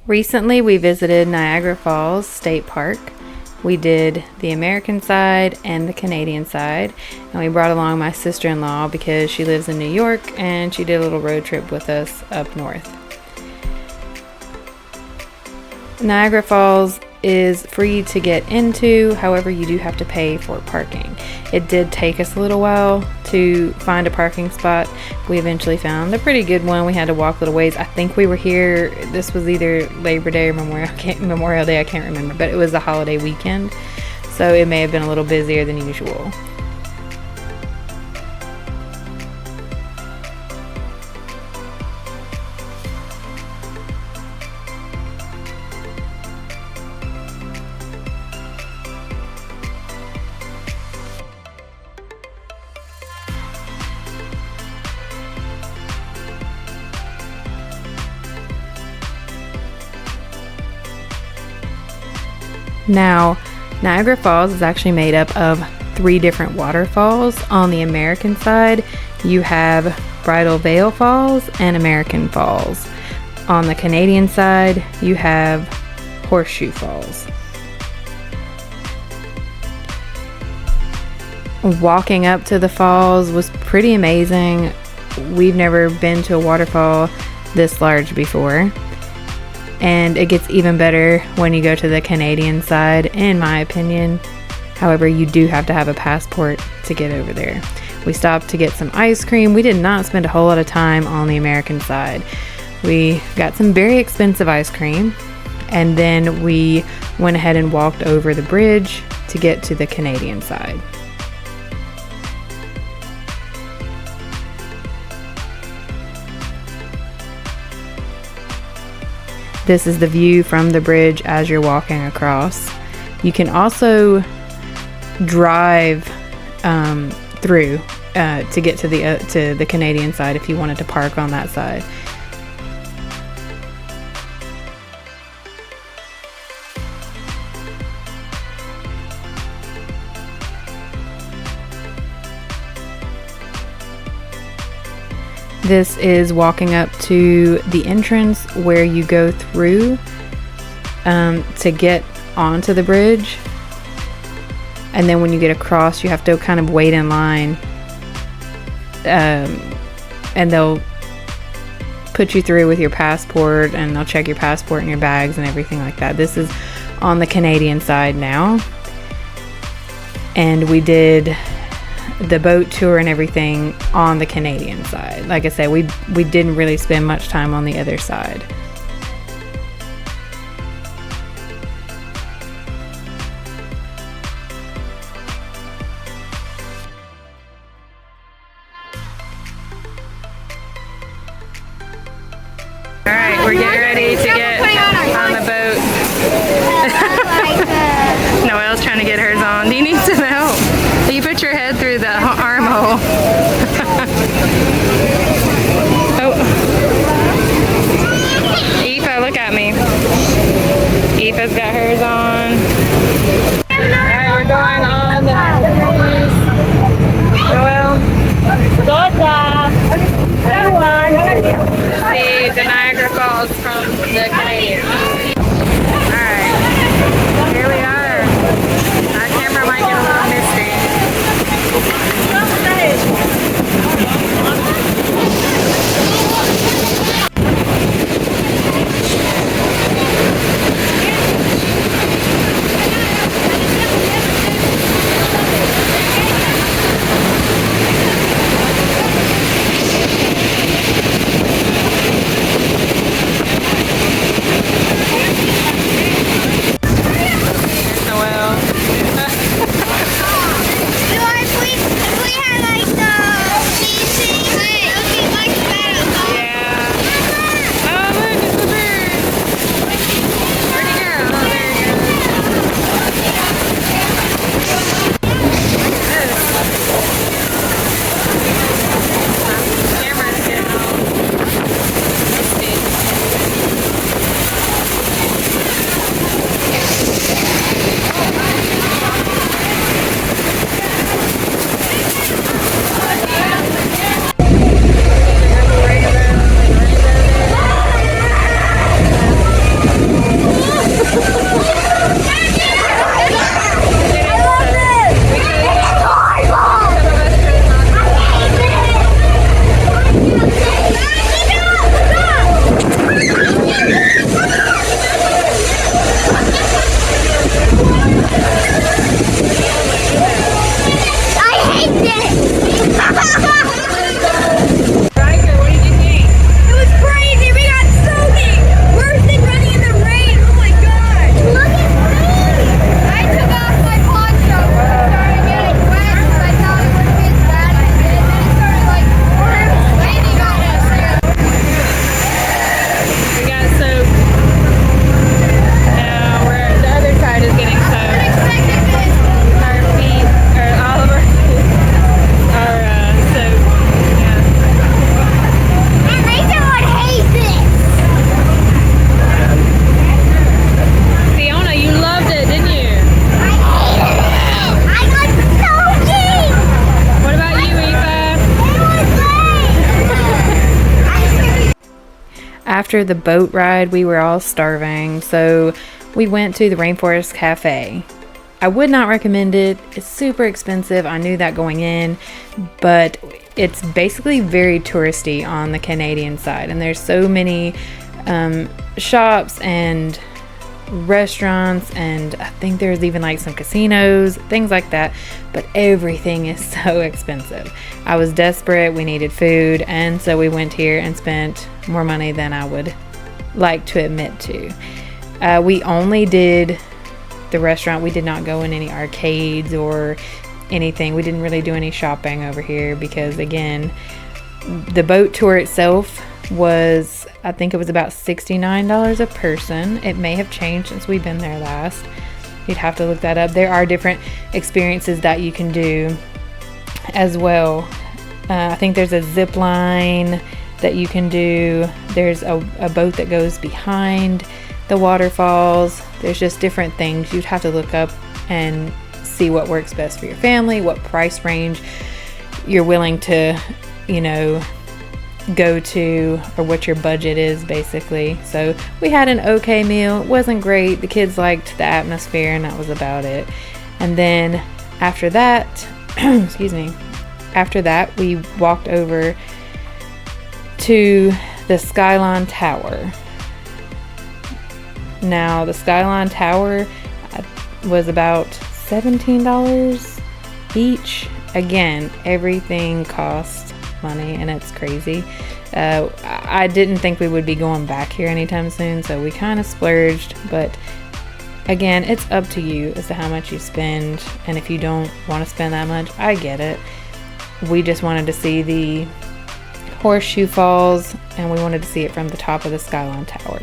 Recently, we visited Niagara Falls State Park. We did the American side and the Canadian side, and we brought along my sister-in-law because she lives in New York and she did a little road trip with us up north. Niagara Falls is free to get into, however you do have to pay for parking. It did take us a little while to find a parking spot. We eventually found a pretty good one. We had to walk a little ways. I think we were here, this was either Labor Day or Memorial Day, I can't remember, but it was a holiday weekend, so it may have been a little busier than usual. Now, Niagara Falls is actually made up of 3 different waterfalls. On the American side, you have Bridal Veil Falls and American Falls. On the Canadian side, you have Horseshoe Falls. Walking up to the falls was pretty amazing. We've never been to a waterfall this large before. And it gets even better when you go to the Canadian side, in my opinion. However, you do have to have a passport to get over there. We stopped to get some ice cream. We did not spend a whole lot of time on the American side. We got some very expensive ice cream, and then we went ahead and walked over the bridge to get to the Canadian side. This is the view from the bridge as you're walking across. You can also drive through to get to the Canadian side if you wanted to park on that side. This is walking up to the entrance where you go through to get onto the bridge. And then when you get across, you have to kind of wait in line. And they'll put you through with your passport, and they'll check your passport and your bags and everything like that. This is on the Canadian side now. And we did the boat tour and everything on the Canadian side. Like I said, we didn't really spend much time on the other side. All right, we're getting ready to get on the boat. Noelle's trying to get hers on. Do you need some help? You put your head through the armhole. Oh. Aoife, look at me. Aoife's got hers on. Alright, we're going on the cruise. Noelle. See the Niagara Falls from the Canadian After the boat ride, we were all starving, so we went to the Rainforest Cafe. I would not recommend it. It's super expensive. I knew that going in, but it's basically very touristy on the Canadian side, and there's so many shops and restaurants, and I think there's even like some casinos, things like that, but everything is so expensive. I was desperate. We needed food, and so we went here and spent more money than I would like to admit to. We only did the restaurant. We did not go in any arcades or anything. We didn't really do any shopping over here because, again, the boat tour itself was, I think it was about $69 a person. It may have changed since we've been there last. You'd have to look that up. There are different experiences that you can do as well. I think there's a zip line that you can do. There's a boat that goes behind the waterfalls. There's just different things you'd have to look up and see what works best for your family, what price range you're willing to, go to, or what your budget is basically. So we had an okay meal. It wasn't great. The kids liked the atmosphere, and that was about it. And then after that, after that we walked over to the Skyline Tower. Now, the Skyline Tower was about $17 each. Again, everything costs money, and it's crazy. I didn't think we would be going back here anytime soon, so we kind of splurged. But again, it's up to you as to how much you spend, and if you don't want to spend that much, I get it. We just wanted to see the Horseshoe Falls, and we wanted to see it from the top of the Skyline Tower.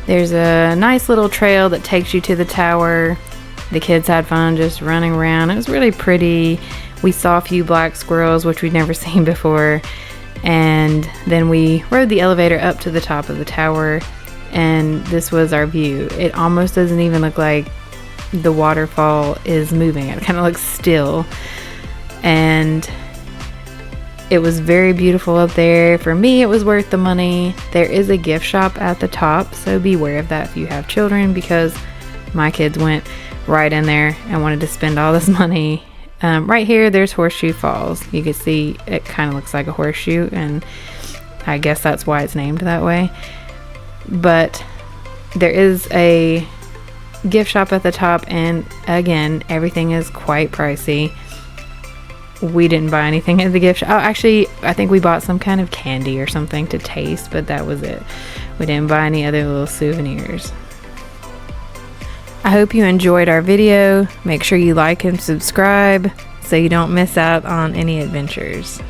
There's a nice little trail that takes you to the tower. The kids had fun just running around. It was really pretty. We saw a few black squirrels, which we'd never seen before. And then we rode the elevator up to the top of the tower, and this was our view. It almost doesn't even look like the waterfall is moving. It kind of looks still. And it was very beautiful up there. For me, it was worth the money. There is a gift shop at the top, so beware of that if you have children, because my kids went right in there and wanted to spend all this money. Right here, there's Horseshoe Falls. You can see it kind of looks like a horseshoe, and I guess that's why it's named that way. But there is a gift shop at the top, and again, everything is quite pricey. We didn't buy anything at the gift shop. Oh, actually, I think we bought some kind of candy or something to taste, but that was it. We didn't buy any other little souvenirs. I hope you enjoyed our video. Make sure you like and subscribe so you don't miss out on any adventures.